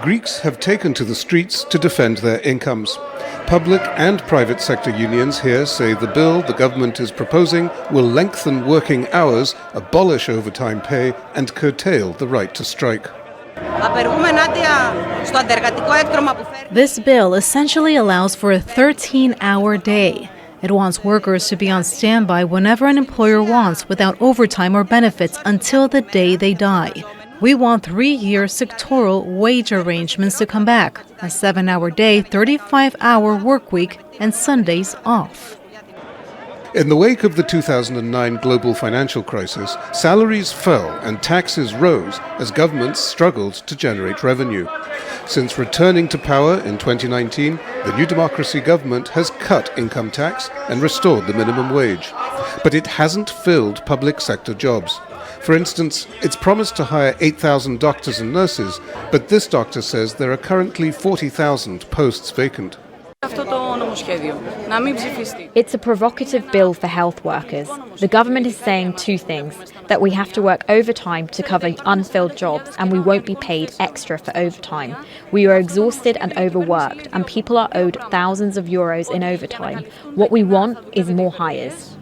Greeks have taken to the streets to defend their incomes. Public and private sector unions here say the bill the government is proposing will lengthen working hours, abolish overtime pay, and curtail the right to strike. This bill essentially allows for a 13-hour day. It wants workers to be on standby whenever an employer wants without overtime or benefits until the day they die. We want 3-year sectoral wage arrangements to come back, a 7-hour day, 35-hour work week, and Sundays off. In the wake of the 2009 global financial crisis, salaries fell and taxes rose as governments struggled to generate revenue. Since returning to power in 2019, the New Democracy government has cut income tax and restored the minimum wage. But it hasn't filled public sector jobs. For instance, it's promised to hire 8,000 doctors and nurses, but this doctor says there are currently 40,000 posts vacant. It's a provocative bill for health workers. The government is saying two things: that we have to work overtime to cover unfilled jobs and we won't be paid extra for overtime. We are exhausted and overworked and people are owed thousands of euros in overtime. What we want is more hires.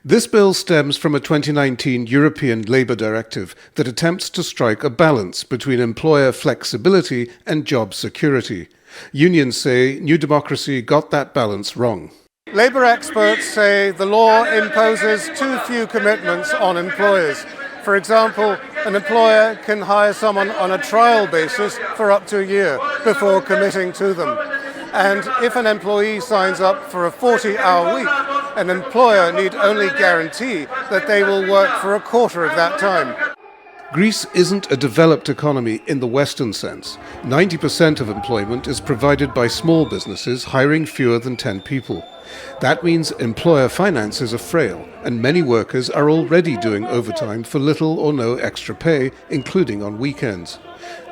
This bill stems from a 2019 European Labour Directive that attempts to strike a balance between employer flexibility and job security. Unions say New Democracy got that balance wrong. Labour experts say the law imposes too few commitments on employers. For example, an employer can hire someone on a trial basis for up to a year before committing to them. And if an employee signs up for a 40-hour week, an employer need only guarantee that they will work for a quarter of that time. Greece isn't a developed economy in the Western sense. 90% of employment is provided by small businesses hiring fewer than 10 people. That means employer finances are frail, and many workers are already doing overtime for little or no extra pay, including on weekends.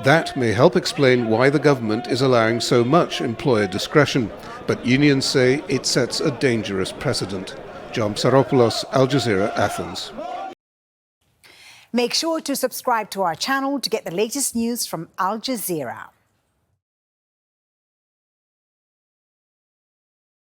That may help explain why the government is allowing so much employer discretion, but unions say it sets a dangerous precedent. Psaropoulos, Al Jazeera, Athens. Make sure to subscribe to our channel to get the latest news from Al Jazeera.